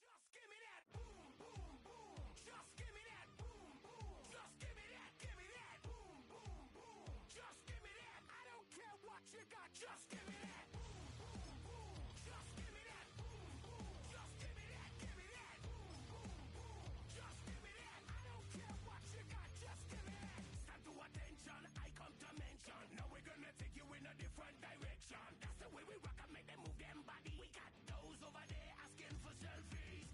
Just give me that. Boom, boom, boom. Just give me that. Boom, boom. Just give me that. Give me that. Boom, boom, boom. Just give me that. I don't care what you got. Just give me that. Stand to attention. I come to mention. Now we're gonna take you in a different direction. That's the way we rock and make them move them body. We got those over there asking for selfies.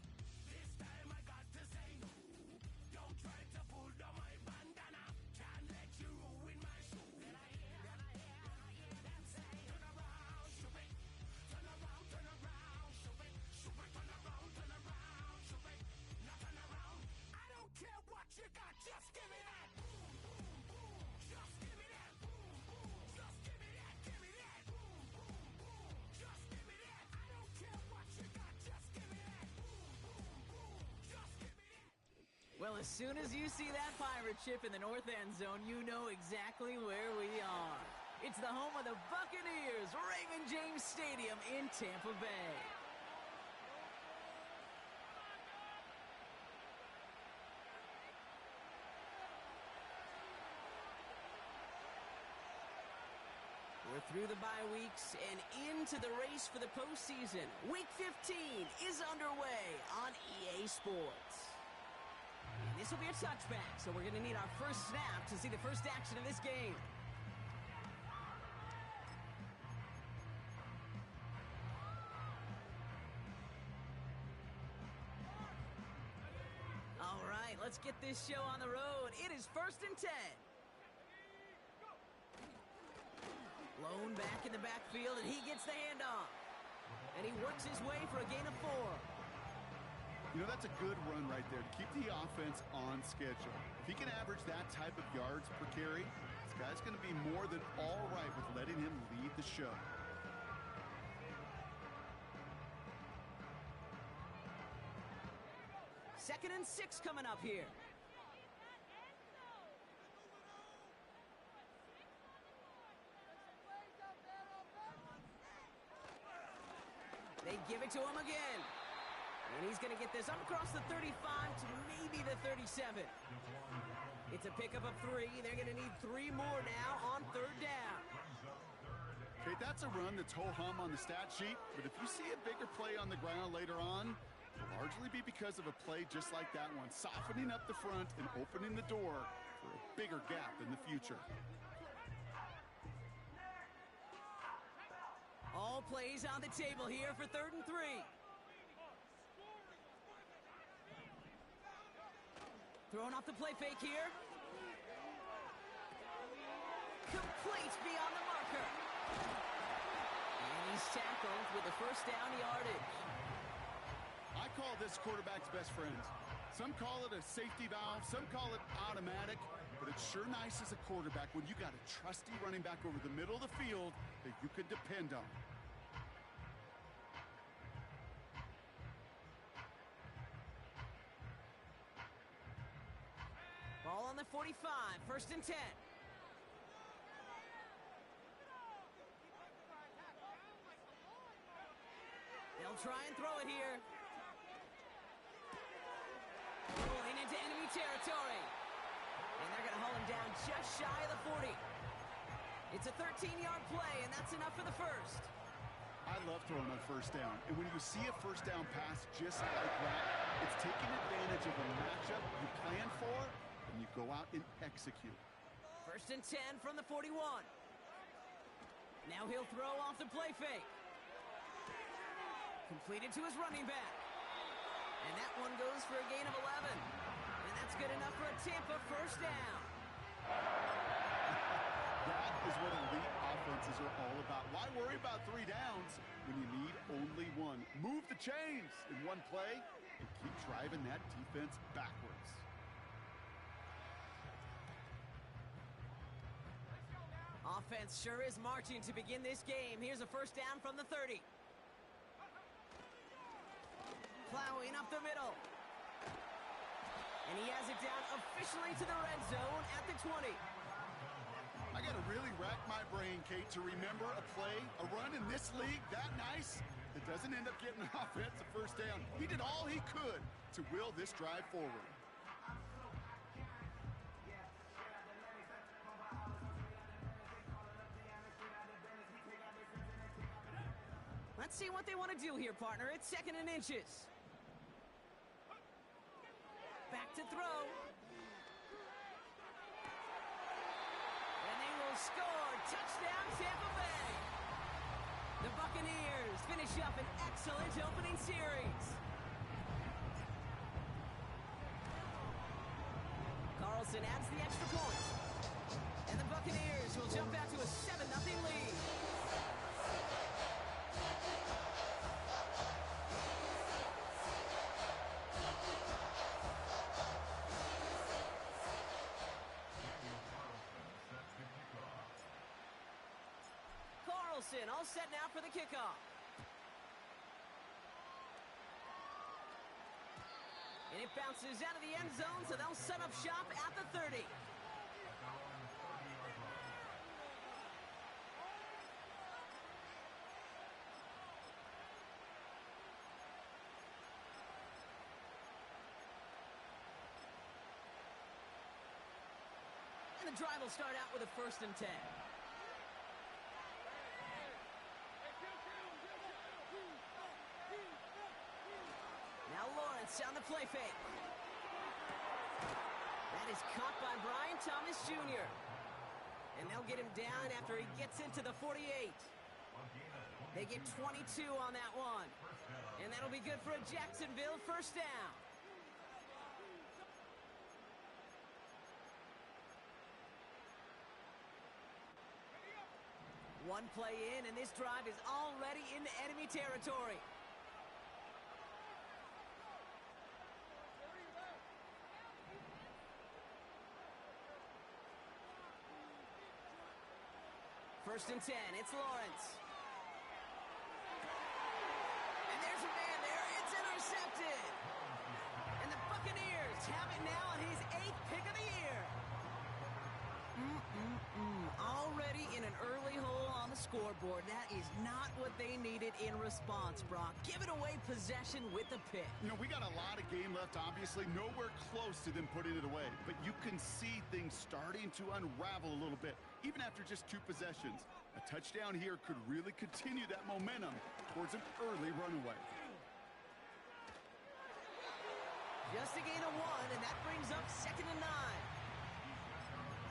This time I got to say no. Don't try to pull down my bandana. Can't let you ruin my shoe. You got just give me that. Boom, boom, boom. Just give me that. Boom, boom. Just give me that. Give me that. Boom, boom, boom. Just give me that. I don't care what you got. Just give me that. Boom, boom, boom. Just give me that. Well, as soon as you see that pirate ship in the north end zone, you know exactly where we are. It's the home of the Buccaneers, Raymond James Stadium in Tampa Bay. We're through the bye weeks and into the race for the postseason. Week 15 is underway on EA Sports. And this will be a touchback, so we're going to need our first snap to see the first action of this game. All right, let's get this show on the road. It is 1st and 10. Blown back in the backfield, and he gets the handoff. And he works his way for a gain of 4. You know, that's a good run right there to keep the offense on schedule. If he can average that type of yards per carry, this guy's going to be more than all right with letting him lead the show. Second and 6 coming up here. They give it to him again. And he's going to get this up across the 35 to maybe the 37. It's a pickup of 3. They're going to need 3 more now on 3rd down. Okay, that's a run that's ho-hum on the stat sheet, but if you see a bigger play on the ground later on, it'll largely be because of a play just like that one, softening up the front and opening the door for a bigger gap in the future. All plays on the table here for 3rd and 3. Throwing off the play fake here. Complete beyond the marker. And he's tackled with the first down yardage. I call this quarterback's best friends. Some call it a safety valve, some call it automatic, but it's sure nice as a quarterback when you got a trusty running back over the middle of the field that you can depend on. Ball on the 45, 1st and 10. They'll try and throw it here. Rolling into enemy territory. And they're going to haul him down just shy of the 40. It's a 13-yard play, and that's enough for the first. I love throwing on 1st down. And when you see a 1st down pass just like that, it's taking advantage of a matchup you plan for, and you go out and execute. 1st and 10 from the 41. Now he'll throw off the play fake. Completed to his running back. And that one goes for a gain of 11. And that's good enough for a Tampa 1st down. That is what elite offenses are all about. Why worry about 3 downs when you need only 1? Move the chains in one play, and keep driving that defense backwards. Offense sure is marching to begin this game. Here's a first down from the 30. Plowing up the middle. And he has it down officially to the red zone at the 20. I got to really rack my brain, Kate, to remember a play, a run in this league that nice that doesn't end up getting an offensive first down. He did all he could to will this drive forward. Let's see what they want to do here, partner. It's 2nd and inches. Back to throw. And they will score. Touchdown, Tampa Bay. The Buccaneers finish up an excellent opening series. Carlson adds the extra point. And the Buccaneers will jump out to a 7-0 lead. Carlson all set now for the kickoff. And it bounces out of the end zone, so they'll set up shop at the 30. And the drive will start out with a 1st and 10. Now Lawrence on the play fake. That is caught by Brian Thomas Jr. And they'll get him down after he gets into the 48. They get 22 on that one. And that'll be good for a Jacksonville first down. One play in, and this drive is already into enemy territory. First and 10, it's Lawrence. And there's a man there, it's intercepted. And the Buccaneers have it now on his 8th pick of the year. Already in an early hole on the scoreboard. That is not what they needed in response, Brock. Giving away possession with the pick. You know, we got a lot of game left, obviously. Nowhere close to them putting it away. But you can see things starting to unravel a little bit, even after just 2 possessions. A touchdown here could really continue that momentum towards an early runaway. Just a gain of 1, and that brings up 2nd and 9.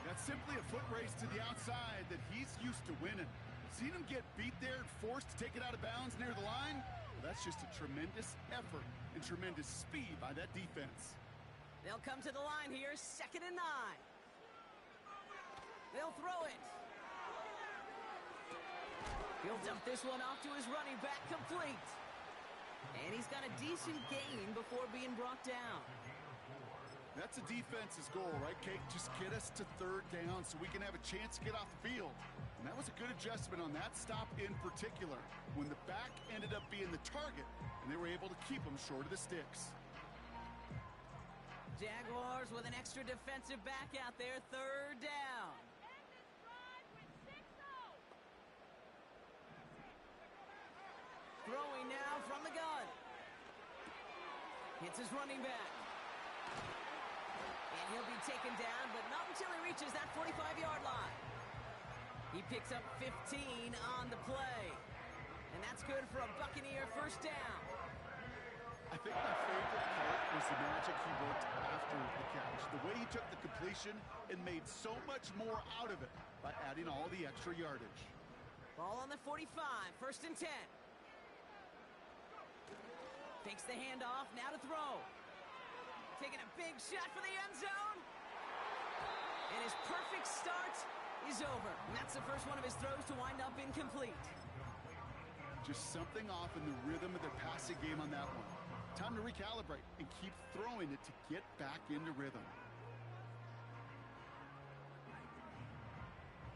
That's simply a foot race to the outside that he's used to winning. Seen him get beat there and forced to take it out of bounds near the line? Well, that's just a tremendous effort and tremendous speed by that defense. They'll come to the line here, 2nd and 9. They'll throw it. He'll dump this one off to his running back, complete. And he's got a decent gain before being brought down. That's a defense's goal, right, Kate? Just get us to 3rd down so we can have a chance to get off the field. And that was a good adjustment on that stop in particular, when the back ended up being the target, and they were able to keep him short of the sticks. Jaguars with an extra defensive back out there, 3rd down. Throwing now from the gun. Hits his running back. And he'll be taken down, but not until he reaches that 45-yard line. He picks up 15 on the play. And that's good for a Buccaneer first down. I think my favorite part was the magic he worked after the catch. The way he took the completion and made so much more out of it by adding all the extra yardage. Ball on the 45, 1st and 10. Takes the handoff, now to throw. Taking a big shot for the end zone. And his perfect start is over. And that's the first one of his throws to wind up incomplete. Just something off in the rhythm of their passing game on that one. Time to recalibrate and keep throwing it to get back into rhythm.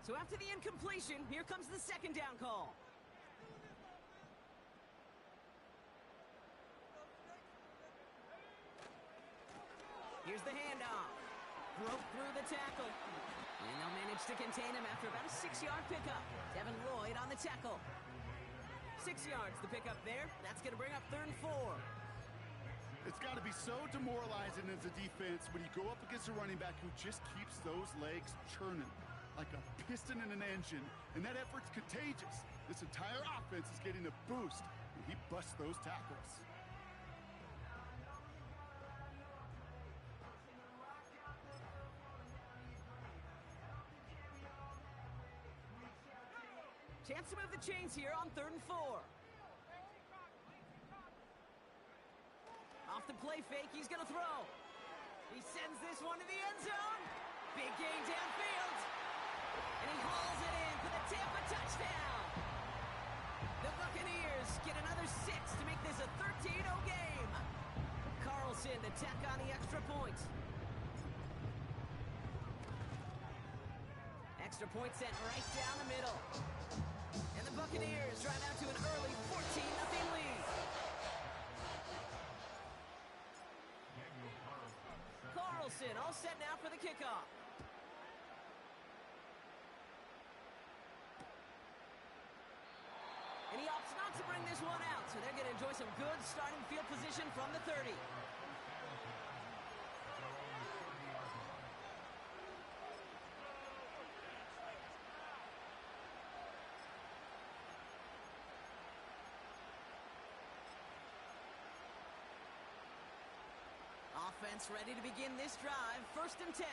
So after the incompletion, here comes the second down call. Here's the handoff. Broke through the tackle. And they'll manage to contain him after about a 6-yard pickup. Devin Lloyd on the tackle. 6 yards the pickup there. That's going to bring up 3rd and 4. It's got to be so demoralizing as a defense when you go up against a running back who just keeps those legs churning like a piston in an engine. And that effort's contagious. This entire offense is getting a boost when he busts those tackles. Chance to move the chains here on 3rd and 4. Off the play fake, he's going to throw. He sends this one to the end zone. Big gain downfield. And he hauls it in for the Tampa touchdown. The Buccaneers get another 6 to make this a 13-0 game. Carlson to tack on the extra point. Extra point sent right down the middle. And the Buccaneers drive out to an early 14-0 lead. Carlson all set now for the kickoff. And he opts not to bring this one out, so they're going to enjoy some good starting field position from the 30. Offense ready to begin this drive. 1st and 10.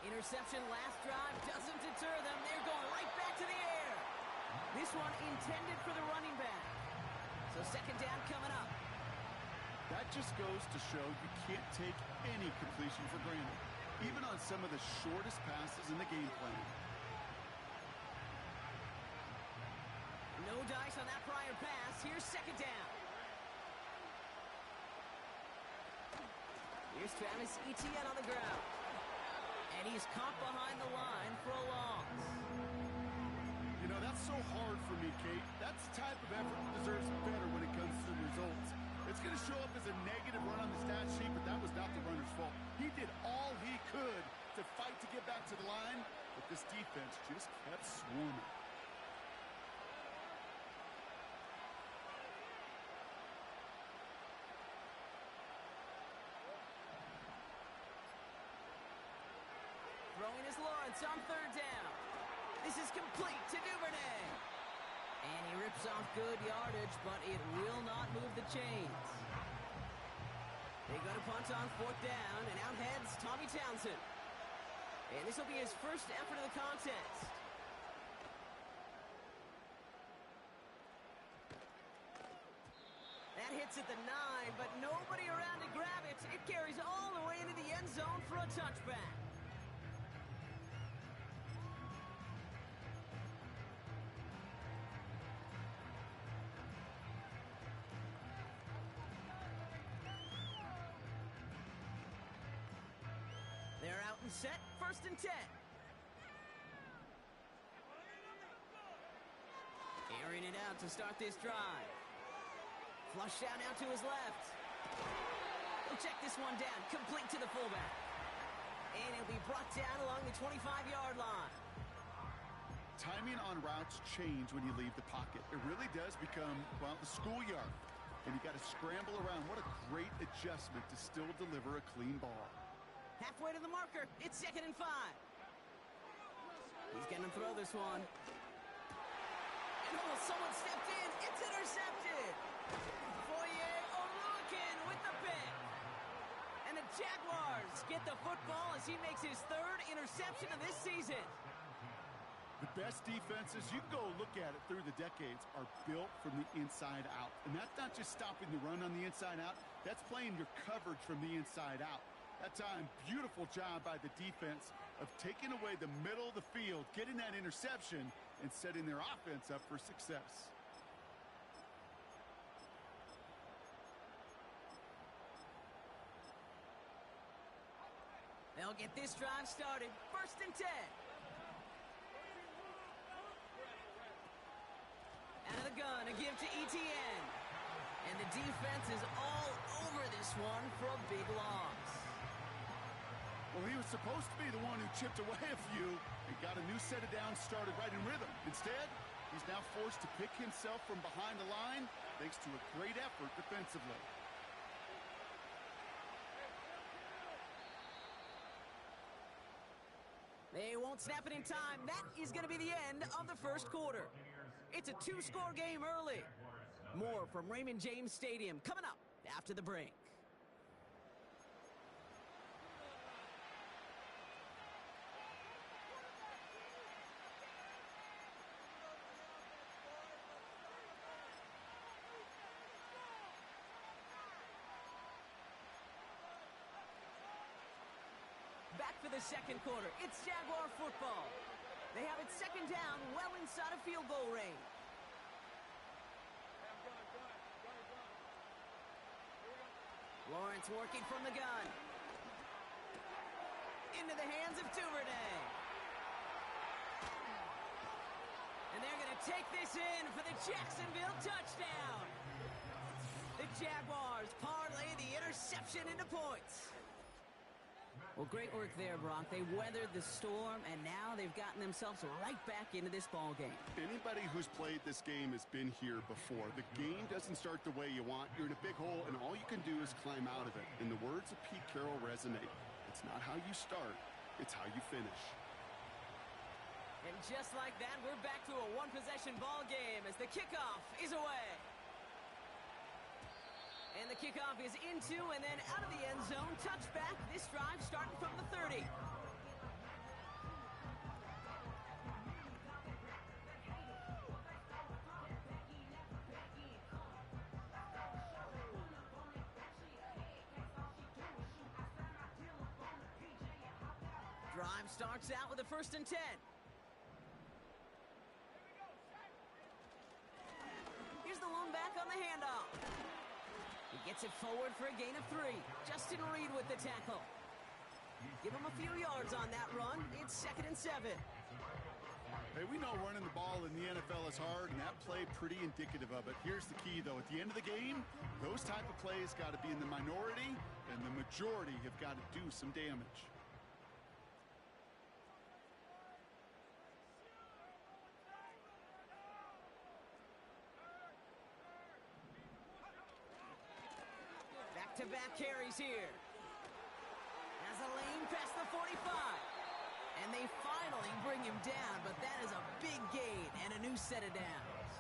Interception last drive doesn't deter them. They're going right back to the air. This one intended for the running back. So 2nd down coming up. That just goes to show you can't take any completion for granted, even on some of the shortest passes in the game plan. No dice on that prior pass. Here's 2nd down. Here's Travis Etienne on the ground. And he's caught behind the line for a loss. You know, that's so hard for me, Kate. That's the type of effort that deserves better when it comes to the results. It's going to show up as a negative run on the stat sheet, but that was not the runner's fault. He did all he could to fight to get back to the line, but this defense just kept swarming. Throwing is Lawrence on 3rd down. This is complete to Duvernay. And he rips off good yardage, but it will not move the chains. They go to punt on 4th down, and out heads Tommy Townsend. And this will be his first effort of the contest. That hits at the 9, but nobody around to grab it. It carries all the way into the end zone for a touchback. They're out and set. 1st and 10. Airing it out to start this drive. Flush down now to his left. He'll check this one down. Complete to the fullback. And he'll be brought down along the 25-yard line. Timing on routes change when you leave the pocket. It really does become, well, the schoolyard. And you got to scramble around. What a great adjustment to still deliver a clean ball. Halfway to the marker. It's 2nd and 5. He's going to throw this one. And oh, someone stepped in. It's intercepted. Foye Oluwakin with the pick. And the Jaguars get the football as he makes his 3rd interception of this season. The best defenses, you can go look at it through the decades, are built from the inside out. And that's not just stopping the run on the inside out. That's playing your coverage from the inside out. That time, beautiful job by the defense of taking away the middle of the field, getting that interception, and setting their offense up for success. They'll get this drive started. 1st and 10. Out of the gun, a give to Etienne. And the defense is all over this one for a big loss. Well, he was supposed to be the one who chipped away a few and got a new set of downs started right in rhythm. Instead, he's now forced to pick himself from behind the line thanks to a great effort defensively. They won't snap it in time. That is going to be the end of the 1st quarter. It's a 2-score game early. More from Raymond James Stadium coming up after the break. Back for the 2nd quarter. It's Jaguar football. They have it 2nd down, well inside of field goal range. Lawrence working from the gun. Into the hands of Duvernay. And they're going to take this in for the Jacksonville touchdown. The Jaguars parlay the interception into points. Well, great work there, Brock. They weathered the storm, and now they've gotten themselves right back into this ball game. Anybody who's played this game has been here before. The game doesn't start the way you want. You're in a big hole, and all you can do is climb out of it. And the words of Pete Carroll resonate. It's not how you start, it's how you finish. And just like that, we're back to a one-possession ball game as the kickoff is away. And the kickoff is into and then out of the end zone. Touchback. This drive starting from the 30. Drive starts out with a 1st and 10. Here's the lone back on the handoff. He gets it forward for a gain of 3. Justin Reed with the tackle. Give him a few yards on that run. It's 2nd and 7. Hey, we know running the ball in the NFL is hard, and that play pretty indicative of it. Here's the key, though. At the end of the game, those type of plays got to be in the minority, and the majority have got to do some damage. Back-to-back carries here. Has a lane past the 45. And they finally bring him down, but that is a big gain and a new set of downs.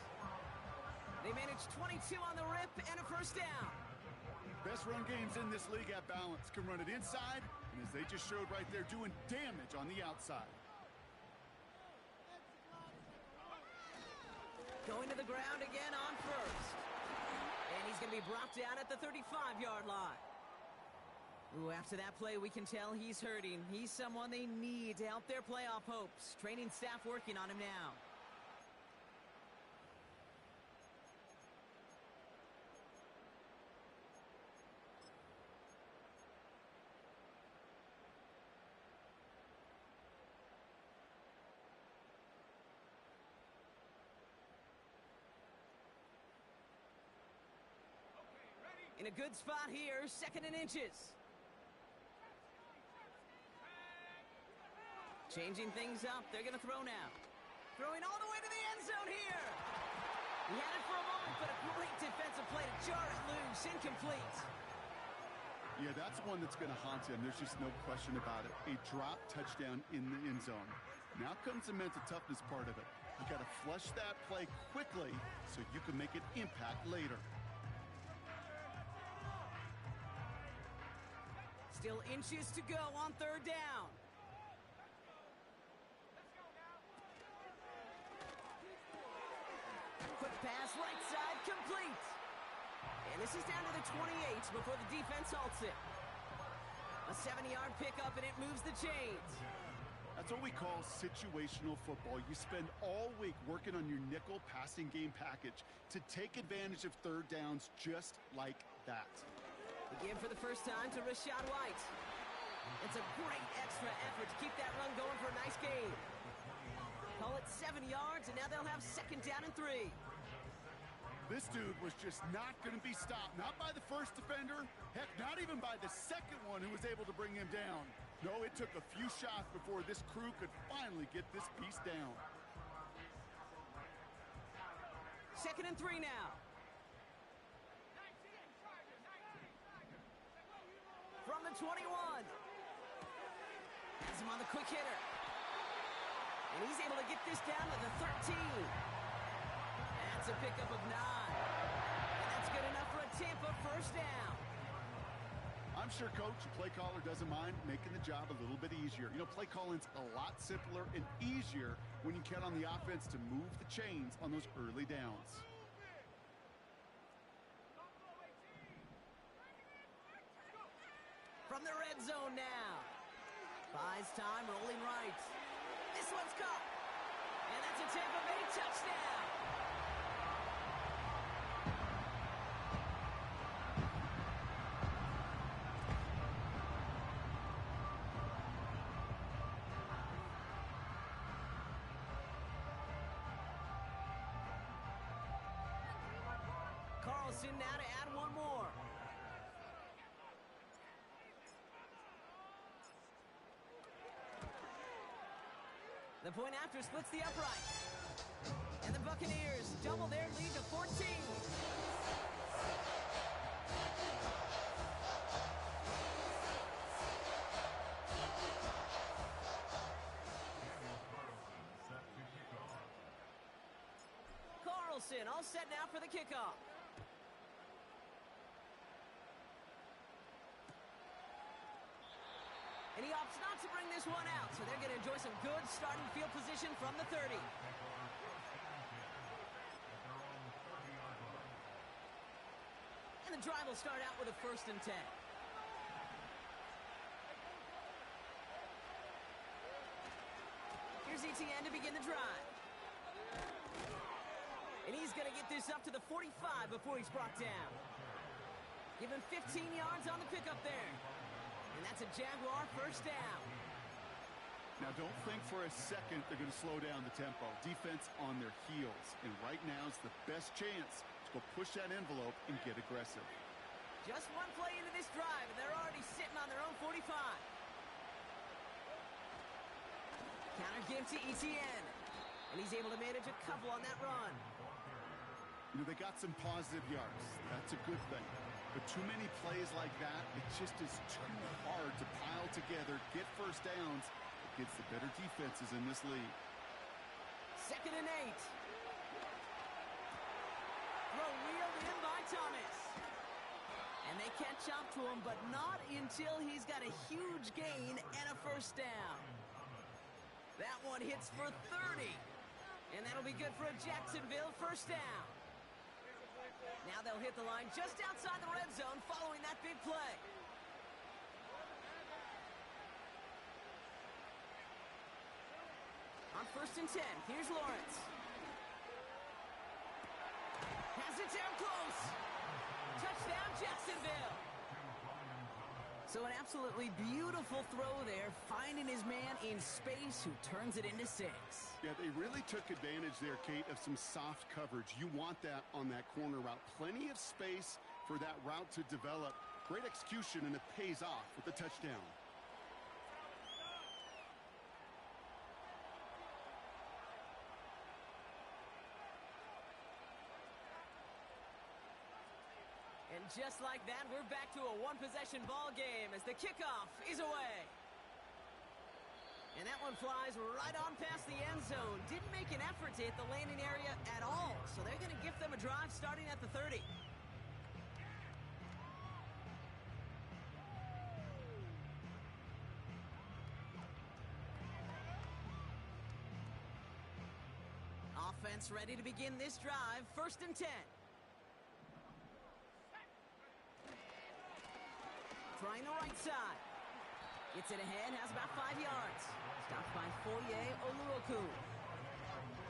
They managed 22 on the rip and a 1st down. Best run games in this league at balance. Can run it inside, and as they just showed right there, doing damage on the outside. Going to the ground again on 1st. And he's going to be brought down at the 35-yard line. Ooh, after that play, we can tell he's hurting. He's someone they need to help their playoff hopes. Training staff working on him now. In a good spot here, 2nd and inches. Changing things up. They're going to throw now. Throwing all the way to the end zone here. He had it for a moment, but a great defensive play to jar it loose. Incomplete. Yeah, that's one that's going to haunt him. There's just no question about it. A drop touchdown in the end zone. Now comes the mental toughness part of it. You got to flush that play quickly so you can make an impact later. Still inches to go on 3rd down. Quick pass, right side, complete. And this is down to the 28 before the defense halts it. A 70-yard pickup, and it moves the chains. That's what we call situational football. You spend all week working on your nickel passing game package to take advantage of 3rd downs just like that. The give for the first time to Rashad White. It's a great extra effort to keep that run going for a nice gain. Call it 7 yards, and now they'll have second down and 3. This dude was just not going to be stopped. Not by the first defender. Heck, not even by the second one who was able to bring him down. No, it took a few shots before this crew could finally get this piece down. Second and 3 now. From the 21. Has him on the quick hitter. And he's able to get this down to the 13. That's a pickup of 9. And that's good enough for a Tampa first down. I'm sure Coach, the play caller, doesn't mind making the job a little bit easier. You know, play calling's a lot simpler and easier when you count on the offense to move the chains on those early downs. From the red zone now. Buys time, rolling right. This one's caught. And that's a Tampa Bay touchdown. Carlson now to add one more. The point after splits the uprights. And the Buccaneers double their lead to 14. Carlson all set now for the kickoff. And he opts not to bring this one out, so they're going to enjoy some good starting field position from the 30. And the drive will start out with a 1st and 10. Here's ETN to begin the drive. And he's going to get this up to the 45 before he's brought down. Give him 15 yards on the pickup there. And that's a Jaguar first down. Now, don't think for a second they're going to slow down the tempo. Defense on their heels. And right now is the best chance to go push that envelope and get aggressive. Just one play into this drive, and they're already sitting on their own 45. Counter give to ETN. And he's able to manage a couple on that run. You know, they got some positive yards. That's a good thing. But too many plays like that, it just is too hard to pile together, get first downs against the better defenses in this league. 2nd and 8. Throw wheeled in by Thomas. And they catch up to him, but not until he's got a huge gain and a first down. That one hits for 30. And that'll be good for a Jacksonville first down. Now they'll hit the line just outside the red zone following that big play. On 1st and 10, here's Lawrence. Has it down close. Touchdown, Jacksonville. So an absolutely beautiful throw there, finding his man in space who turns it into 6. Yeah, they really took advantage there, Kate, of some soft coverage. You want that on that corner route. Plenty of space for that route to develop. Great execution, and it pays off with the touchdown. And just like that, we're back to a one-possession ball game as the kickoff is away. And that one flies right on past the end zone. Didn't make an effort to hit the landing area at all, so they're going to give them a drive starting at the 30. Offense ready to begin this drive. 1st and 10. Trying the right side. Gets it ahead, has about 5 yards. Stopped by Foye Oluoku.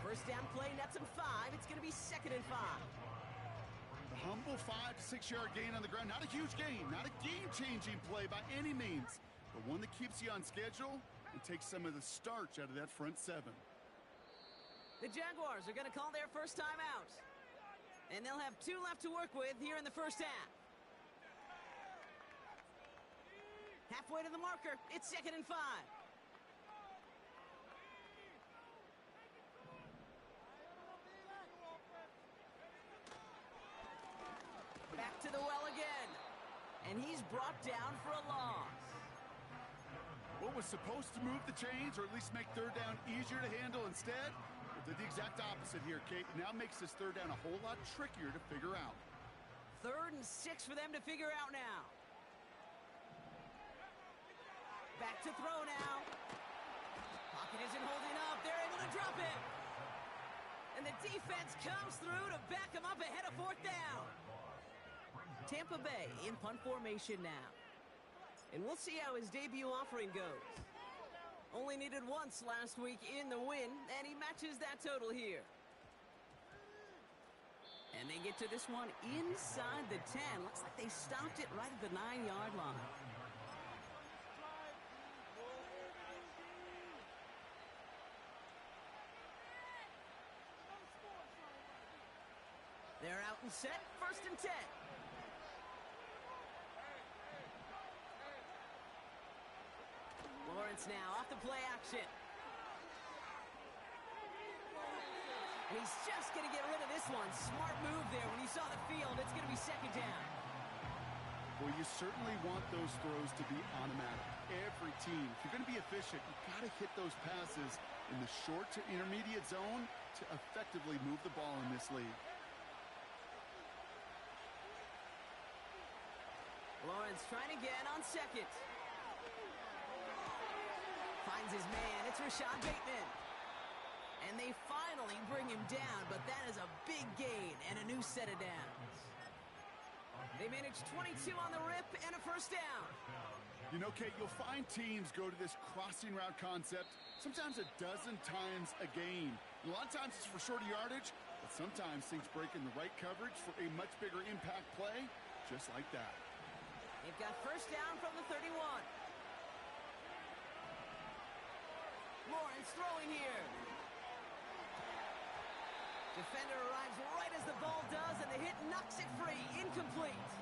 First down play, nets him 5. It's going to be 2nd and 5. A humble 5 to 6 yard gain on the ground. Not a huge gain, not a game-changing play by any means. but one that keeps you on schedule and takes some of the starch out of that front seven. The Jaguars are going to call their first timeout. And they'll have 2 left to work with here in the first half. Halfway to the marker. It's 2nd and 5. Back to the well again. And he's brought down for a loss. What was supposed to move the chains, or at least make third down easier to handle instead, did the exact opposite here, Kate. Now makes this third down a whole lot trickier to figure out. 3rd and 6 for them to figure out now. Back to throw now. Pocket isn't holding up. They're able to drop it. And the defense comes through to back them up ahead of 4th down. Tampa Bay in punt formation now. And we'll see how his debut offering goes. Only needed once last week in the win, and he matches that total here. And they get to this one inside the 10. Looks like they stopped it right at the 9-yard line. They're out and set, 1st and 10. Lawrence now off the play action. And he's just going to get rid of this one. Smart move there when he saw the field. It's going to be 2nd down. Well, you certainly want those throws to be automatic. Every team, if you're going to be efficient, you've got to hit those passes in the short to intermediate zone to effectively move the ball in this league. Lawrence trying again on 2nd. Finds his man. It's Rashad Bateman. And they finally bring him down, but that is a big gain and a new set of downs. They managed 22 on the rip and a 1st down. You know, Kate, you'll find teams go to this crossing route concept sometimes a dozen times a game. And a lot of times it's for shorter yardage, but sometimes things break in the right coverage for a much bigger impact play, just like that. They've got 1st down from the 31. Lawrence throwing here. Defender arrives right as the ball does, and the hit knocks it free. Incomplete.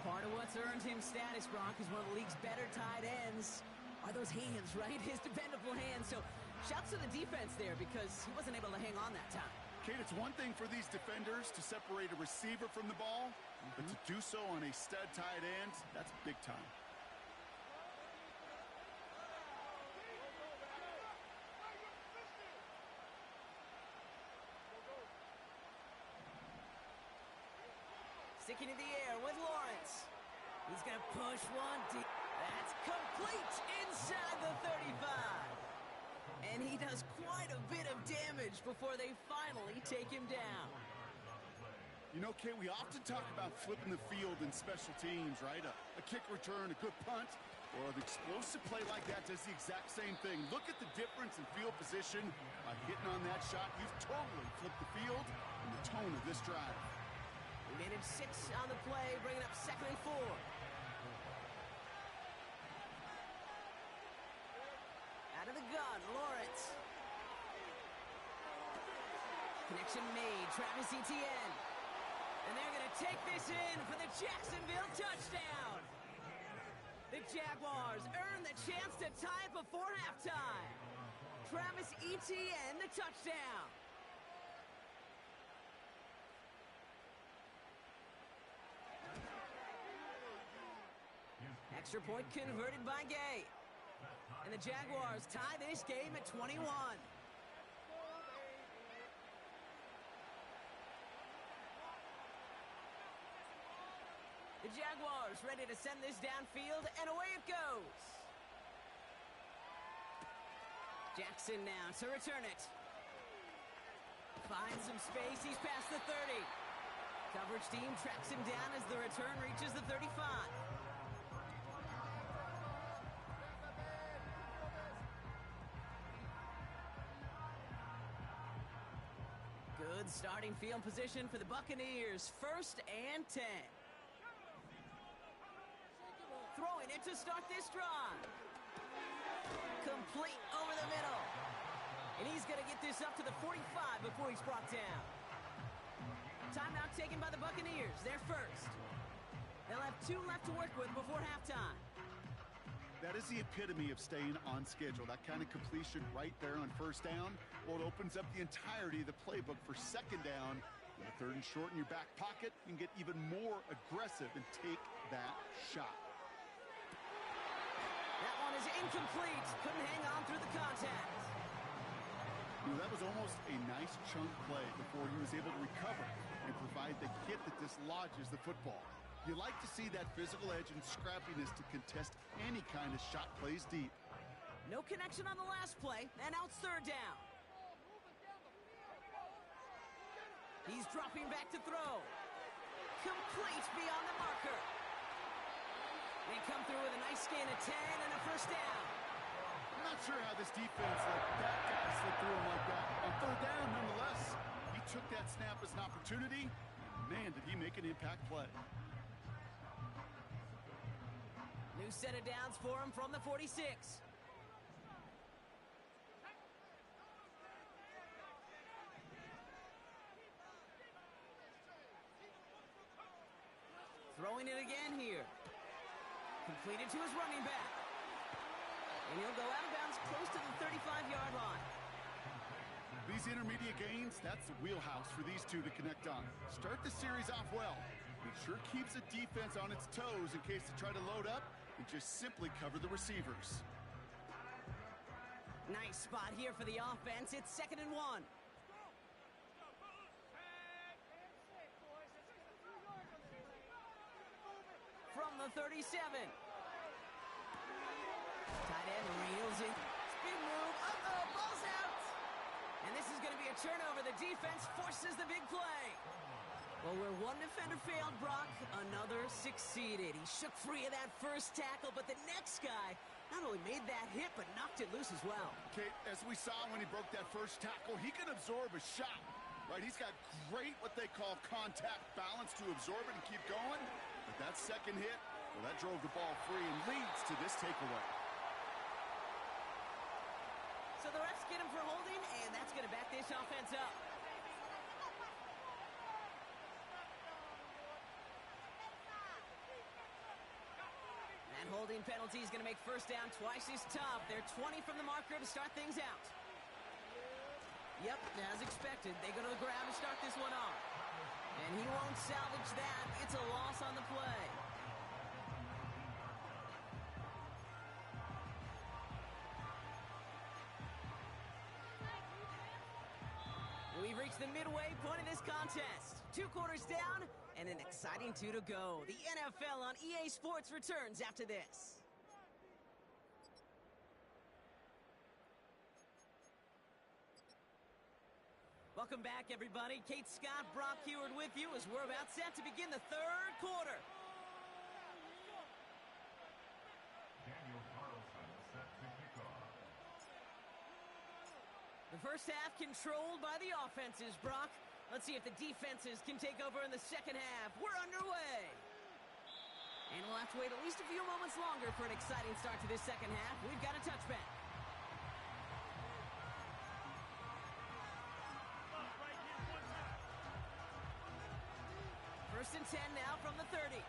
Part of what's earned him status, Brock, is one of the league's better tight ends are those hands, right? His dependable hands. So shouts to the defense there because he wasn't able to hang on that time. Kate, it's one thing for these defenders to separate a receiver from the ball, but to do so on a stud tight end, that's big time. Sticking in the air with Lawrence. He's going to push one deep. That's complete inside the 35. And he does quite a bit of damage before they finally take him down. You know, Kate, we often talk about flipping the field in special teams, right? A kick return, a good punt, or an explosive play like that does the exact same thing. Look at the difference in field position by hitting on that shot. You've totally flipped the field and the tone of this drive. They made it 6 on the play, bringing up 2nd and 4. Out of the gun, Lawrence. Connection made, Travis Etienne. And they're going to take this in for the Jacksonville touchdown. The Jaguars earn the chance to tie it before halftime. Travis Etienne, the touchdown. Extra point converted by Gay. And the Jaguars tie this game at 21. The Jaguars ready to send this downfield, and away it goes. Jackson now to return it. Finds some space. He's past the 30. Coverage team tracks him down as the return reaches the 35. Good starting field position for the Buccaneers. 1st and 10. Throwing 2-pointer to start this drive. Complete over the middle. And he's going to get this up to the 45 before he's brought down. Timeout taken by the Buccaneers. They're first. They'll have 2 left to work with before halftime. That is the epitome of staying on schedule. That kind of completion right there on first down. Well, it opens up the entirety of the playbook for second down. With a 3rd and short in your back pocket, you can get even more aggressive and take that shot. That one is incomplete. Couldn't hang on through the contact. That was almost a nice chunk play before he was able to recover and provide the hit that dislodges the football. You like to see that physical edge and scrappiness to contest any kind of shot plays deep. No connection on the last play, and now it's 3rd down. He's dropping back to throw. Complete beyond the marker. They come through with a nice gain of 10 and a first down. I'm not sure how this defense let that guy slip through him like that. On 3rd down, nonetheless, he took that snap as an opportunity. Man, did he make an impact play. New set of downs for him from the 46. Throwing it again here. Completed to his running back. And he'll go out of bounds close to the 35-yard line. These intermediate gains, that's the wheelhouse for these two to connect on. Start the series off well. It sure keeps the defense on its toes in case they try to load up and just simply cover the receivers. Nice spot here for the offense. It's 2nd and 1. From the 37. Tight end reels it. Spin move. Uh-oh, ball's out. And this is going to be a turnover. The defense forces the big play. Well, where one defender failed, Brock, another succeeded. He shook free of that first tackle, but the next guy not only made that hit, but knocked it loose as well. Okay, as we saw when he broke that first tackle, he can absorb a shot, right? He's got great what they call contact balance to absorb it and keep going. But that second hit, well, that drove the ball free and leads to this takeaway. So the refs get him for holding, and that's going to back this offense up. That holding penalty is going to make first down twice as tough. They're 20 from the marker to start things out. Yep, as expected, they go to the ground to start this one off. And he won't salvage that. It's a loss on the play. We've reached the midway point of this contest. 2 quarters down and an exciting 2 to go. The NFL on EA Sports returns after this. Welcome back, everybody. Kate Scott, Brock Heward with you as we're about set to begin the 3rd quarter. The first half controlled by the offenses, Brock. Let's see if the defenses can take over in the second half. We're underway. And we'll have to wait at least a few moments longer for an exciting start to this second half. We've got a touchback. First and 10 now from the 30.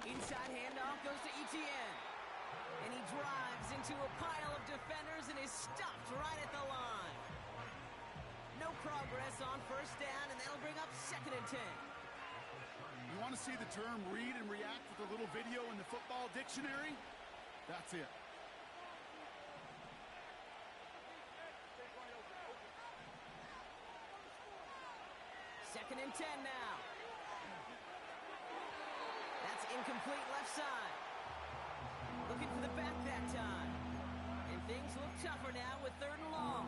Inside handoff goes to Etienne. And he drives into a pile of defenders and is stopped right at the line. No progress on first down, and that'll bring up 2nd and 10. You want to see the term read and react with a little video in the football dictionary? That's it. Second and 10 now. That's incomplete left side. Looking for the back that time. And things look tougher now with 3rd and long.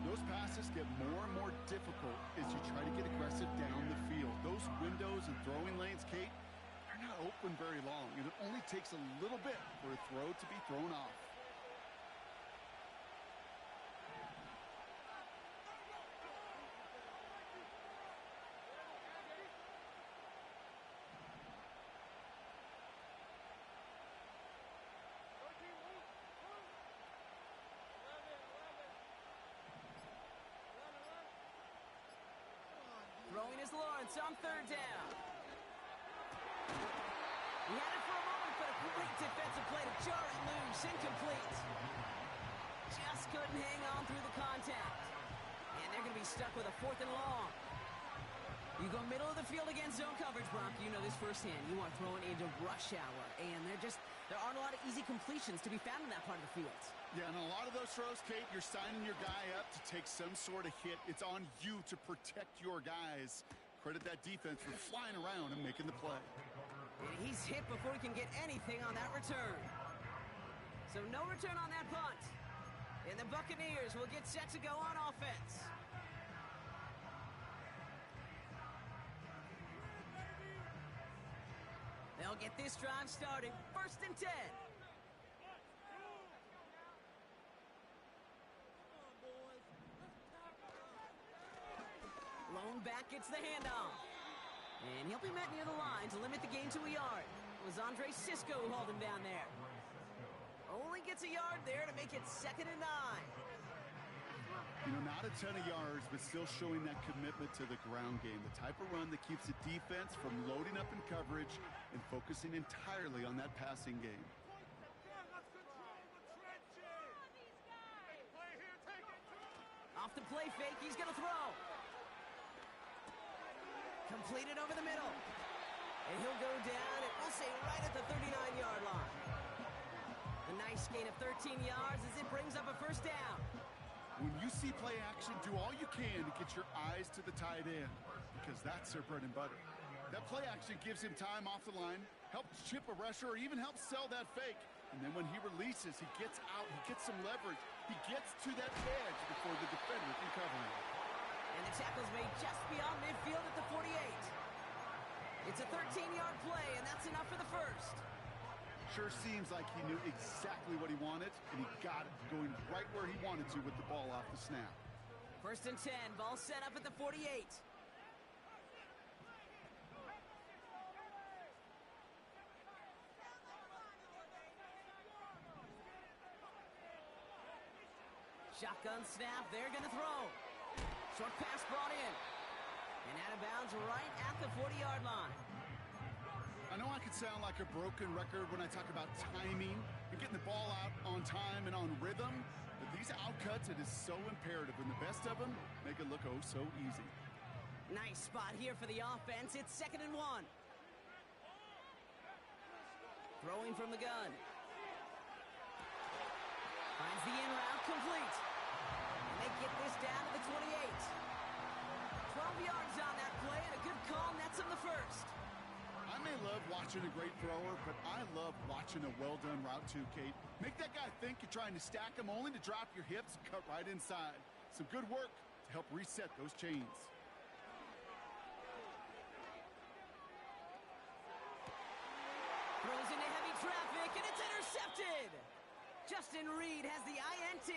Those passes get more and more difficult as you try to get aggressive down the field. Those windows and throwing lanes, Kate, they're not open very long. And it only takes a little bit for a throw to be thrown off. points on third down. He had it for a moment, but a great defensive play to jar it loose. Incomplete. Just couldn't hang on through the contact. And they're going to be stuck with a 4th and long. You go middle of the field against zone coverage, Brock. You know this firsthand. You want throwing into rush hour. And there aren't a lot of easy completions to be found in that part of the field. Yeah, and a lot of those throws, Kate, you're signing your guy up to take some sort of hit. It's on you to protect your guys. Credit that defense for flying around and making the play. And he's hit before he can get anything on that return. So no return on that punt. And the Buccaneers will get set to go on offense. They'll get this drive started. 1st and 10. Lone back gets the handoff. And he'll be met near the line to limit the gain to a yard. It was Andre Sisco who hauled him down there. Only gets a yard there to make it 2nd and 9. You know, not a ton of yards, but still showing that commitment to the ground game. The type of run that keeps the defense from loading up in coverage and focusing entirely on that passing game. Off the play fake, he's going to throw. Completed over the middle. And he'll go down, and we'll say right at the 39-yard line. A nice gain of 13 yards as it brings up a 1st down. When you see play action, do all you can to get your eyes to the tight end, because that's their bread and butter. That play action gives him time off the line, helps chip a rusher, or even helps sell that fake. And then when he releases, he gets out, he gets some leverage. He gets to that edge before the defender can cover him. And the tackle's made just beyond midfield at the 48. It's a 13-yard play, and that's enough for the 1st. Sure seems like he knew exactly what he wanted, and he got it, going right where he wanted to with the ball off the snap. 1st and 10, ball set up at the 48. Shotgun snap, they're going to throw. Short pass brought in. And out of bounds right at the 40-yard line. I know I could sound like a broken record when I talk about timing and getting the ball out on time and on rhythm, but these outcuts, it is so imperative, and the best of them make it look oh so easy. Nice spot here for the offense. It's 2nd and 1. Throwing from the gun. Finds the in route complete. And they get this down to the 28. 12 yards on that play, and a good call nets him the 1st. I may love watching a great thrower, but I love watching a well-done route too, Kate. Make that guy think you're trying to stack him only to drop your hips and cut right inside. Some good work to help reset those chains. Throws into heavy traffic, and it's intercepted! Justin Reed has the INT.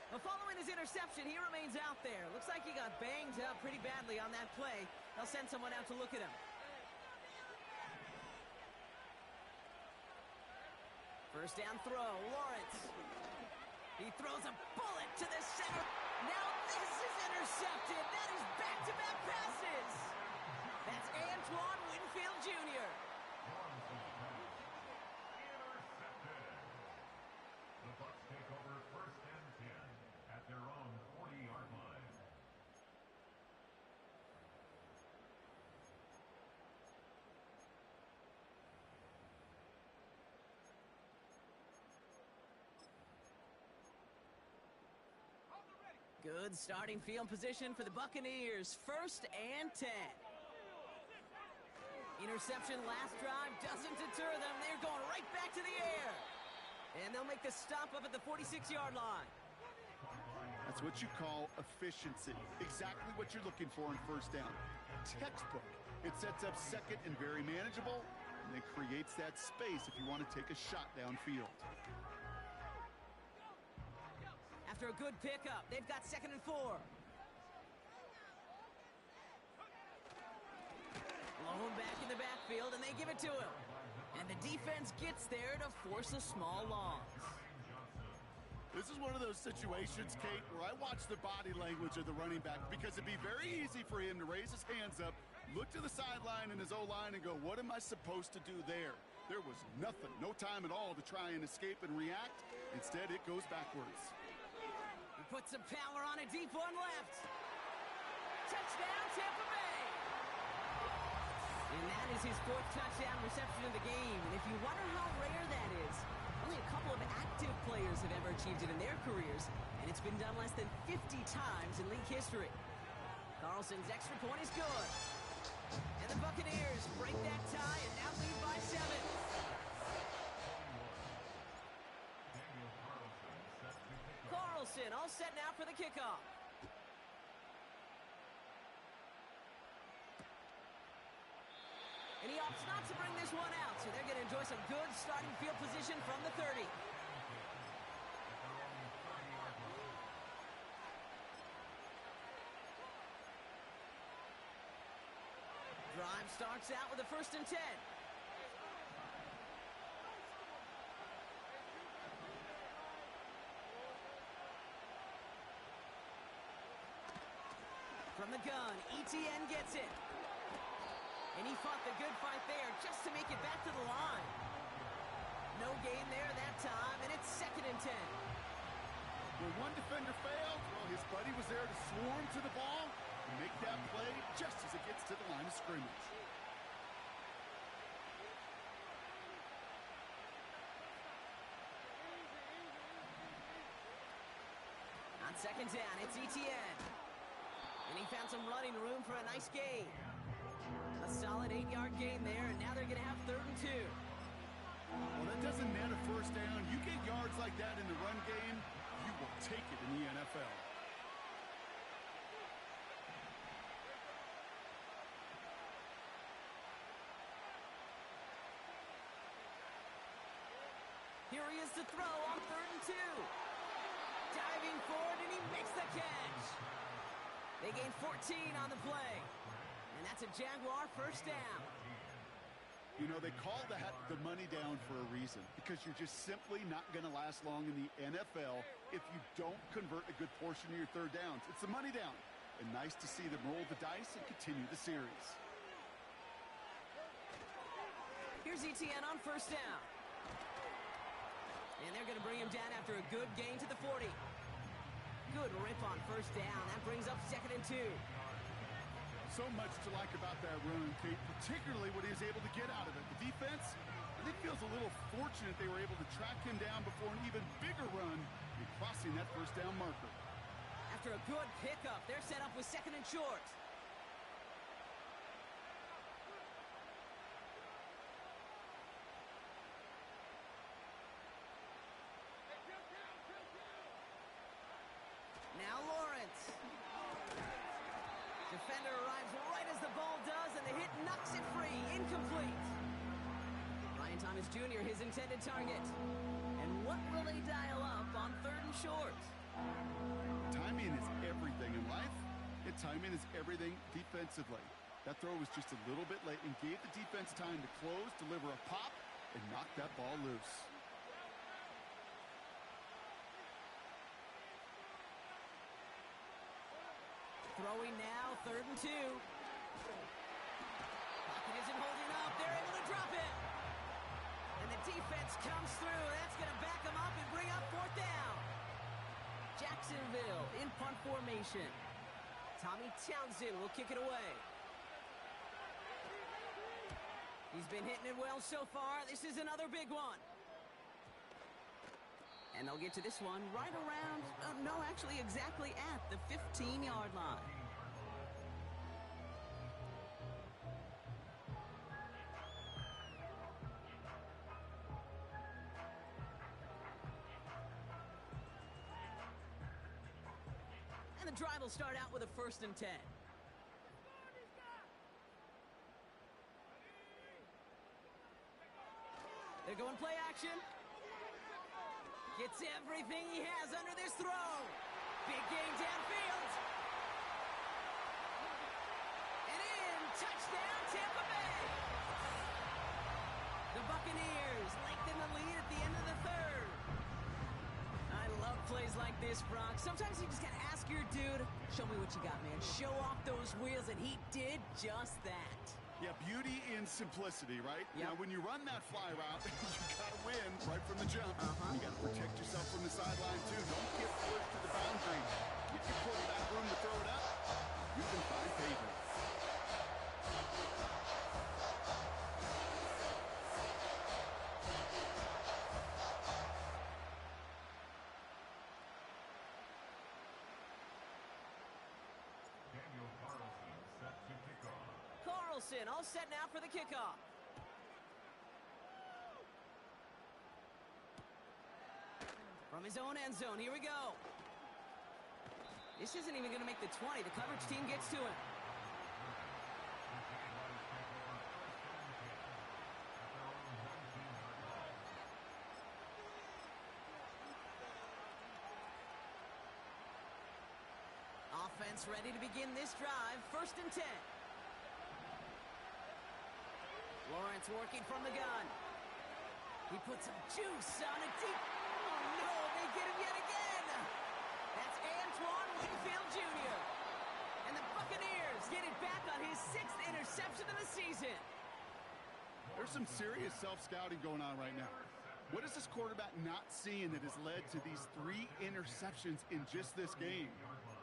Well, following his interception, he remains out there. Looks like he got banged up pretty badly on that play. They'll send someone out to look at him. First down throw, Lawrence. He throws a bullet to the center. Now this is intercepted. That is back-to-back passes. That's Antoine Winfield Jr. The Bucs take over 1st and 10 at their own 40-yard line. Good starting field position for the Buccaneers. 1st and 10. Interception last drive doesn't deter them. They're going right back to the air. And they'll make the stop up at the 46-yard line. That's what you call efficiency. Exactly what you're looking for in 1st down. Textbook. It sets up 2nd and very manageable, and it creates that space if you want to take a shot downfield. After a good pickup, they've got 2nd and 4. Lone back in the backfield, and they give it to him. And the defense gets there to force a small loss. This is one of those situations, Kate, where I watch the body language of the running back, because it'd be very easy for him to raise his hands up, look to the sideline in his O-line and go, what am I supposed to do there? There was nothing, no time at all to try and escape and react. Instead, it goes backwards. He puts some power on it, deep one left. Touchdown, Tampa Bay. And that is his 4th touchdown reception of the game. And if you wonder how rare that is, only a couple of active players have ever achieved it in their careers, and it's been done less than 50 times in league history. Carlson's extra point is good. And the Buccaneers break that tie and now lead by 7. Carlson all set now for the kickoff. And he opts not to bring this one out, so they're going to enjoy some good starting field position from the 30. Drive starts out with a 1st and 10. From the gun, ETN gets it. And he fought the good fight there just to make it back to the line. No gain there that time, and it's 2nd and 10. When one defender failed, well, his buddy was there to swarm to the ball and make that play just as it gets to the line of scrimmage. On 2nd down, it's ETN. And he found some running room for a nice gain. A solid 8-yard gain there, and now they're going to have 3rd and 2. Well, that doesn't net a 1st down. You get yards like that in the run game, you will take it in the NFL. Here he is to throw on 3rd and 2. Diving forward, and he makes the catch. They gain 14 on the play. And that's a Jaguar 1st down. You know, they call that the money down for a reason, because you're just simply not going to last long in the NFL if you don't convert a good portion of your 3rd downs. It's the money down. And nice to see them roll the dice and continue the series. Here's ETN on 1st down. And they're going to bring him down after a good gain to the 40. Good rip on 1st down. That brings up 2nd and 2. So much to like about that run, Kate, particularly what he was able to get out of it. The defense, I think, feels a little fortunate they were able to track him down before an even bigger run in crossing that 1st down marker. After a good pickup, they're set up with 2nd and short. Now Lawrence. Defender arrives right as the ball does, and the hit knocks it free. Incomplete. Ryan Thomas Jr., his intended target. And what will they dial up on 3rd and short? Timing is everything in life, and timing is everything defensively. That throw was just a little bit late and gave the defense time to close, deliver a pop, and knock that ball loose. Throwing now, 3rd and 2. Pocket isn't holding up. They're able to drop it. And the defense comes through. That's going to back them up and bring up 4th down. Jacksonville in punt formation. Tommy Townsend will kick it away. He's been hitting it well so far. This is another big one. And they'll get to this one right around, no, actually exactly at the 15-yard line. And the drive will start out with a 1st and 10. They're going play action. Gets everything he has under this throw. Big gain downfield. And in. Touchdown, Tampa Bay. The Buccaneers lengthen the lead at the end of the 3rd. I love plays like this, Brock. Sometimes you just gotta ask your dude, show me what you got, man. Show off those wheels, and he did just that. Yeah, beauty in simplicity, right? Yep. Now, when you run that fly route, you gotta win right from the jump. You gotta protect yourself from the sideline, too. Don't get pushed to the boundary. Give your quarterback room to throw it up. You can find pavement. Carlson all set now for the kickoff. From his own end zone, here we go. This isn't even going to make the 20. The coverage team gets to him. Offense ready to begin this drive. 1st and 10. Lawrence working from the gun. He puts some juice on a deep. Oh no, they get him yet again. That's Antoine Winfield Jr. And the Buccaneers get it back on his 6th interception of the season. There's some serious self-scouting going on right now. What is this quarterback not seeing that has led to these 3 interceptions in just this game?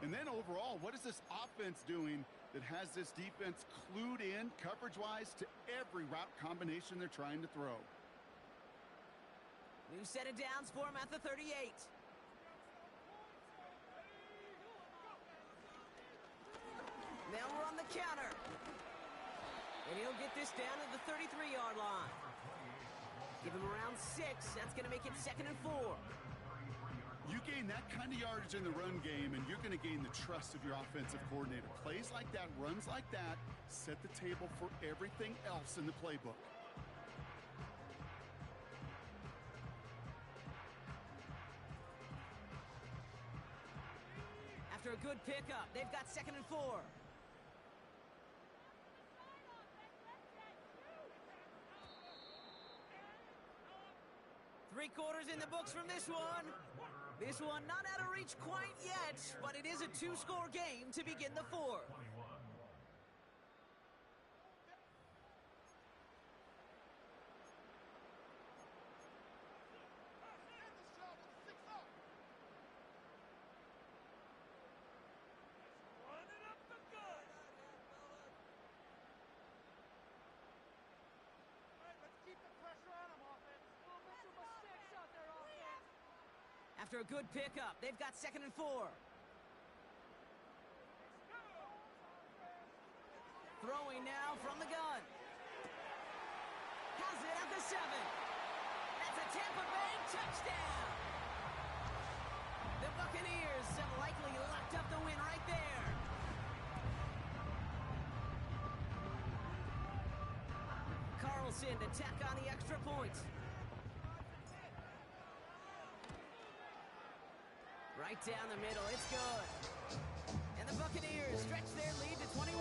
And then overall, what is this offense doing that has this defense clued in coverage-wise to every route combination they're trying to throw? New set of downs for him at the 38. Now we're on the counter. And he'll get this down to the 33-yard line. Give him around 6. That's going to make it 2nd and 4. You gain that kind of yardage in the run game, and you're going to gain the trust of your offensive coordinator. Plays like that, runs like that, set the table for everything else in the playbook. After a good pickup, they've got 2nd and 4. Three quarters in the books from this one. This one not out of reach quite yet, but it is a 2-score game to begin the 4th. After a good pickup, they've got 2nd and 4. Throwing now from the gun. Has it at the 7. That's a Tampa Bay touchdown. The Buccaneers have likely locked up the win right there. Carlson to tack on the extra point. Right down the middle, it's good. And the Buccaneers stretch their lead to 21.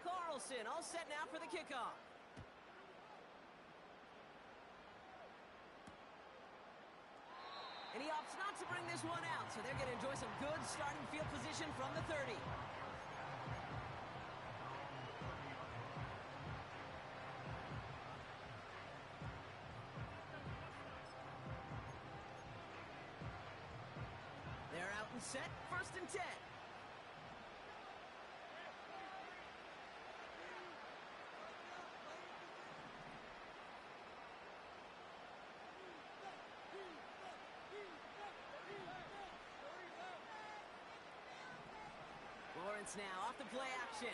Carlson all set now for the kickoff. And he opts not to bring this one out, so they're going to enjoy some good starting field position from the 30. Set, 1st and 10. Lawrence now off the play action.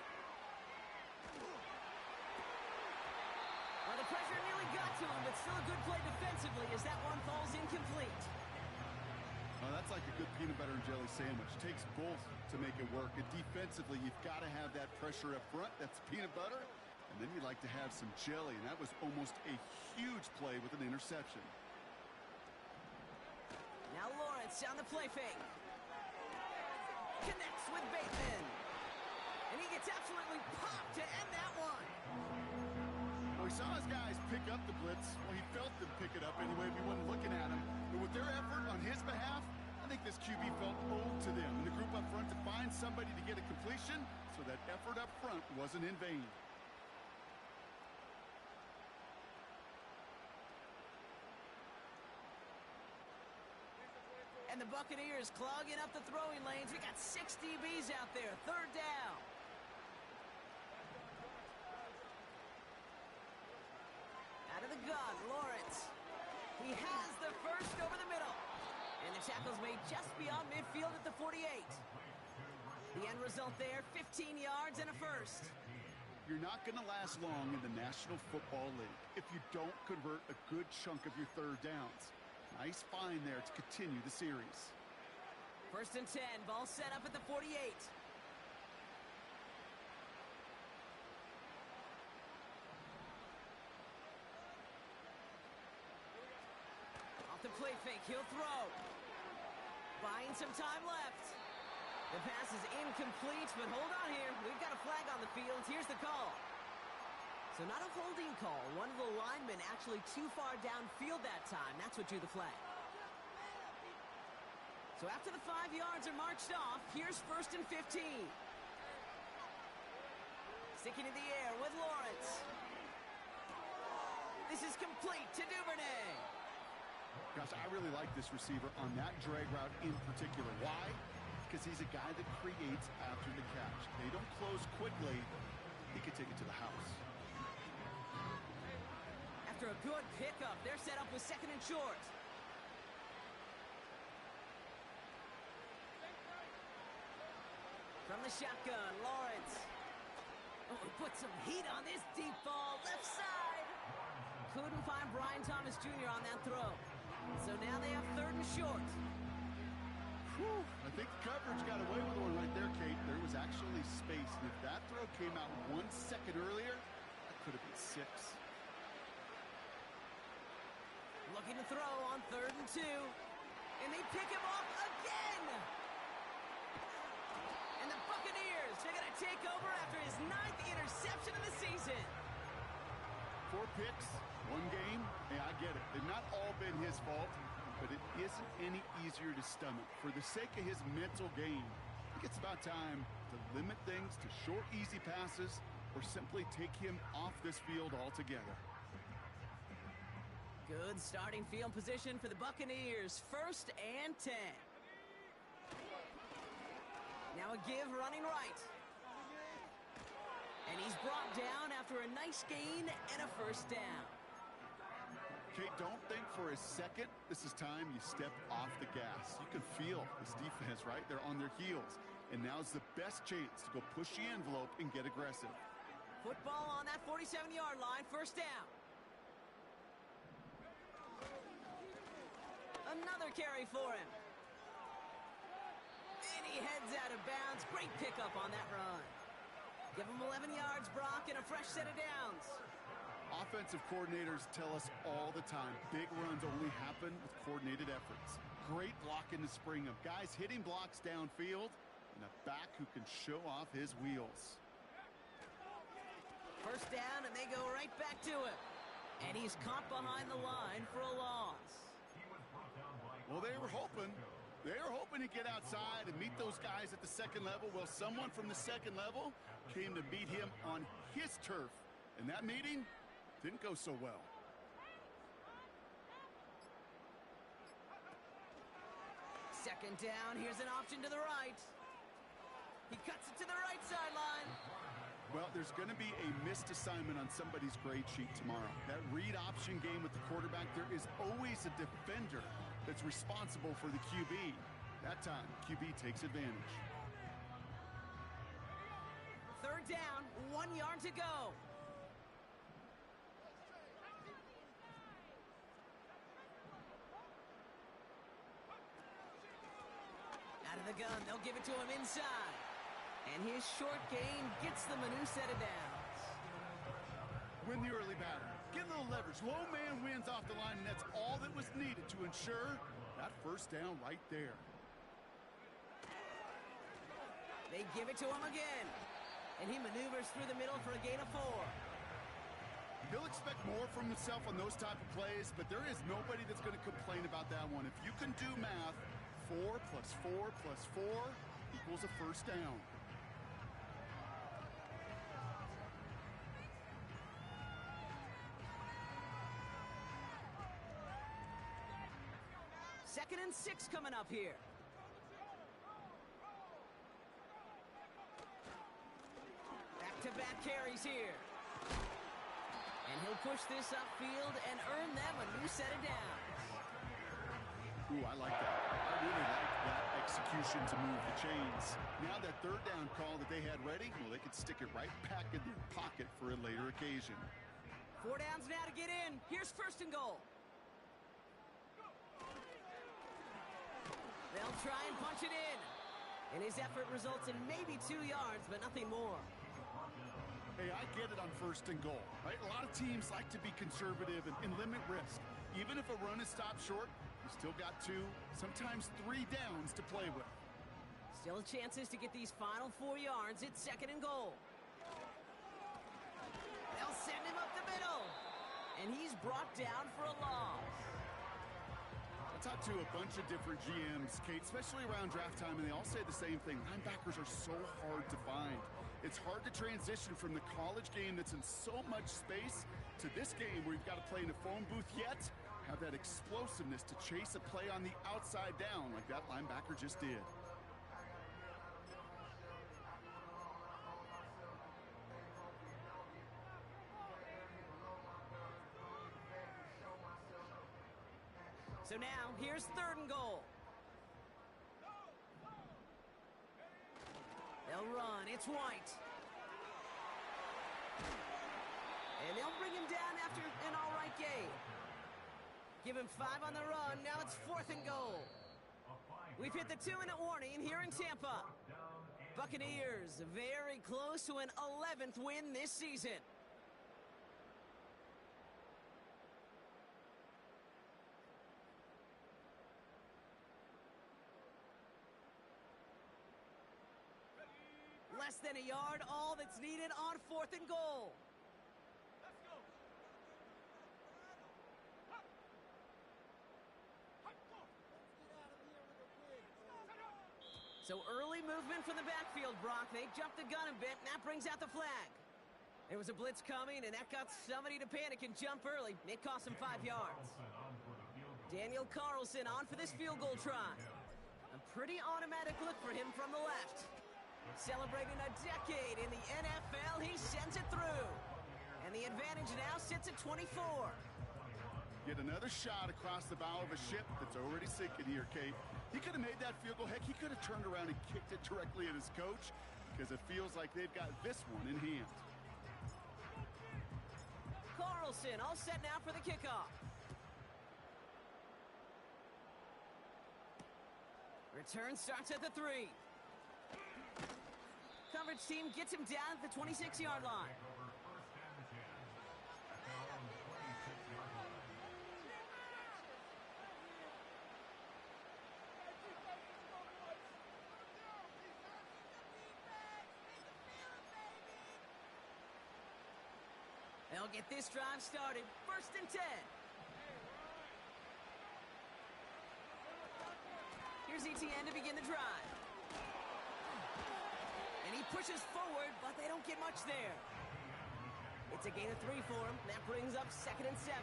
Well, the pressure nearly got to him, but still a good play defensively as that one falls incomplete. Oh, that's like a good peanut butter and jelly sandwich. It takes both to make it work. And defensively, you've got to have that pressure up front. That's peanut butter. And then you like to have some jelly. And that was almost a huge play with an interception. Now Lawrence on the play fake. Connects with Bateman. And he gets absolutely popped to end pick up the blitz. Well, he felt them pick it up anyway if he wasn't looking at him. But with their effort on his behalf, I think this QB felt owed to them. And the group up front to find somebody to get a completion, so that effort up front wasn't in vain. And the Buccaneers clogging up the throwing lanes. We got 6 DBs out there. Third down. Out of the gun, Lawrence. He has the first over the middle. And the tackle's made just beyond midfield at the 48. The end result there, 15 yards and a first. You're not going to last long in the National Football League if you don't convert a good chunk of your third downs. Nice find there to continue the series. First and 10, ball set up at the 48. Off the play fake, he'll throw. Buying some time left. The pass is incomplete, but hold on here. We've got a flag on the field. Here's the call. So not a holding call. One of the linemen actually too far downfield that time. That's what drew the flag. So after the 5 yards are marched off, here's first and 15. Sticking in the air with Lawrence. This is complete to Duvernay. Gosh, I really like this receiver on that drag route in particular. Why? Because he's a guy that creates after the catch. They don't close quickly. He could take it to the house. After a good pickup, they're set up with second and short. From the shotgun, Lawrence. Oh, he put some heat on this deep ball, left side. Couldn't find Brian Thomas Jr. on that throw. So now they have third and short. Whew, I think the coverage got away with one right there, Kate. There was actually space. And if that throw came out 1 second earlier, that could have been 6. Looking to throw on third and 2. And they pick him off again. And the Buccaneers, they're going to take over after his 9th interception of the season. 4 picks, 1 game. Hey, I get it. They've not all been his fault, but it isn't any easier to stomach. For the sake of his mental game, I think it's about time to limit things to short, easy passes or simply take him off this field altogether. Good starting field position for the Buccaneers. First and 10. Now a give running right. And he's brought down after a nice gain and a first down. Kate, don't think for a second this is time you step off the gas. You can feel this defense, right? They're on their heels. And now's the best chance to go push the envelope and get aggressive. Football on that 47-yard line. First down. Another carry for him. And he heads out of bounds. Great pickup on that run. Give him 11 yards, Brock, and a fresh set of downs. Offensive coordinators tell us all the time, big runs only happen with coordinated efforts. Great block in the spring of guys hitting blocks downfield and a back who can show off his wheels. First down, and they go right back to him. And he's caught behind the line for a loss. Well, they were hoping to get outside and meet those guys at the second level. Well, someone from the second level came to meet him on his turf. And that meeting didn't go so well. Second down, here's an option to the right. He cuts it to the right sideline. Well, there's going to be a missed assignment on somebody's grade sheet tomorrow. That read option game with the quarterback, there is always a defender that's responsible for the QB. That time, QB takes advantage. Third down, 1 yard to go. Out of the gun, they'll give it to him inside. And his short gain gets them a new set of downs. Win the early battle. Get a little leverage. Low man wins off the line, and that's all that was needed to ensure that first down right there. They give it to him again. And he maneuvers through the middle for a gain of 4. He'll expect more from himself on those type of plays, but there is nobody that's going to complain about that one. If you can do math, 4 plus 4 plus 4 equals a first down. Second and 6 coming up here. Back-to-back carries here. And he'll push this upfield and earn them a new set of downs. Ooh, I like that. I really like that execution to move the chains. Now that third down call that they had ready, well, they could stick it right back in their pocket for a later occasion. 4 downs now to get in. Here's first and goal. They'll try and punch it in. And his effort results in maybe 2 yards, but nothing more. Hey, I get it on first and goal, right? A lot of teams like to be conservative and limit risk. Even if a run is stopped short, you still got 2, sometimes 3 downs to play with. Still chances to get these final 4 yards. It's second and goal. They'll send him up the middle. And he's brought down for a loss. I talked to a bunch of different GMs, Kate, especially around draft time, and they all say the same thing. Linebackers are so hard to find. It's hard to transition from the college game that's in so much space to this game where you've got to play in a phone booth yet have that explosiveness to chase a play on the outside down like that linebacker just did. So now, here's third and goal. They'll run. It's White. And they'll bring him down after an all-right game. Give him 5 on the run. Now it's fourth and goal. We've hit the 2-minute warning here in Tampa. Buccaneers very close to an 11th win this season. Less than a yard, all that's needed on fourth and goal. So early movement from the backfield, Brock. They jumped the gun a bit, and that brings out the flag. There was a blitz coming, and that got somebody to panic and jump early. It cost him 5 yards. Daniel Carlson on for this field goal try. A pretty automatic look for him from the left. Celebrating a decade in the NFL, he sends it through. And the advantage now sits at 24. Get another shot across the bow of a ship that's already sinking here, Kate. He could have made that field goal. Heck, he could have turned around and kicked it directly at his coach because it feels like they've got this one in hand. Carlson all set now for the kickoff. Return starts at the 3. Coverage team gets him down at the 26-yard line. They'll get this drive started. First and 10. Here's ETN to begin the drive. And he pushes forward, but they don't get much there. It's a gain of 3 for him. That brings up second and 7.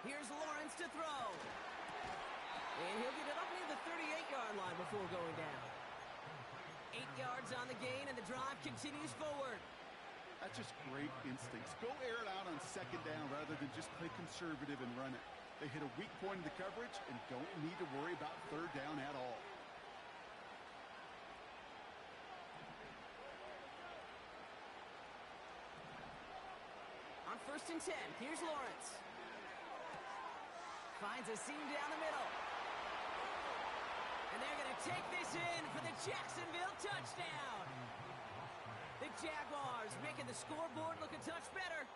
Here's Lawrence to throw. And he'll get it up near the 38-yard line before going down. 8 yards on the gain, and the drive continues forward. That's just great instincts. Go air it out on second down rather than just play conservative and run it. They hit a weak point in the coverage and don't need to worry about third down at all. On first and 10, here's Lawrence. Finds a seam down the middle. And they're going to take this in for the Jacksonville touchdown. The Jaguars making the scoreboard look a touch better.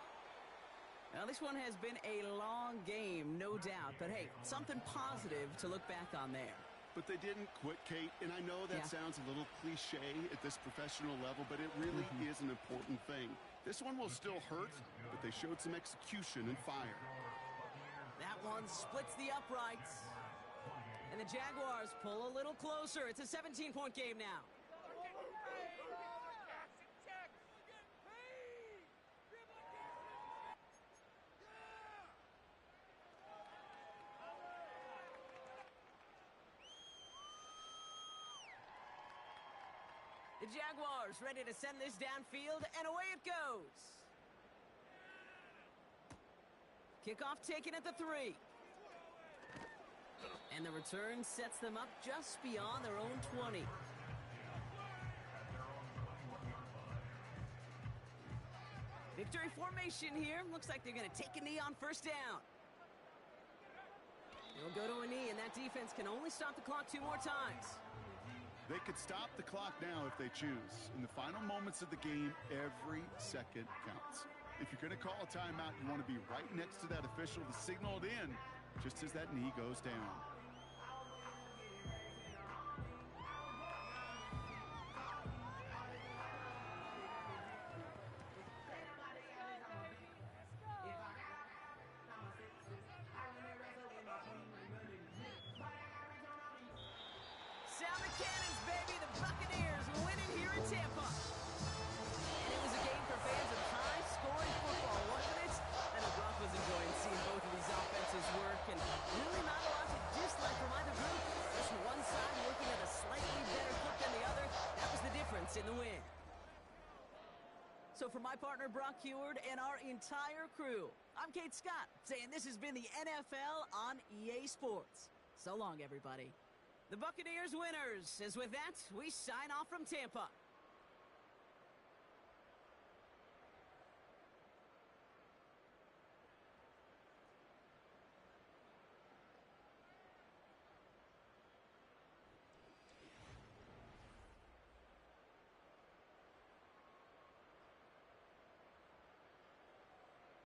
Now Well, this one has been a long game, no doubt. But, hey, something positive to look back on there. But they didn't quit, Kate, and I know that sounds a little cliche at this professional level, but it really is an important thing. This one will still hurt, but they showed some execution and fire. That one splits the uprights. And the Jaguars pull a little closer. It's a 17-point game now. The Jaguars ready to send this downfield, and away it goes. Kickoff taken at the 3. And the return sets them up just beyond their own 20. Victory formation here. Looks like they're going to take a knee on first down. They'll go to a knee, and that defense can only stop the clock 2 more times. They could stop the clock now if they choose. In the final moments of the game, every second counts. If you're going to call a timeout, you want to be right next to that official to signal it in just as that knee goes down. Sound the cannons, baby. The Buccaneers winning here in Tampa. And it was a game for fans of high-scoring football, wasn't it? I know Brock was enjoying seeing both of these offenses work, and really not a lot to dislike from either group. Just one side working at a slightly better clip than the other. That was the difference in the win. So for my partner, Brock Heward, and our entire crew, I'm Kate Scott, saying this has been the NFL on EA Sports. So long, everybody. The Buccaneers winners. As with that, we sign off from Tampa.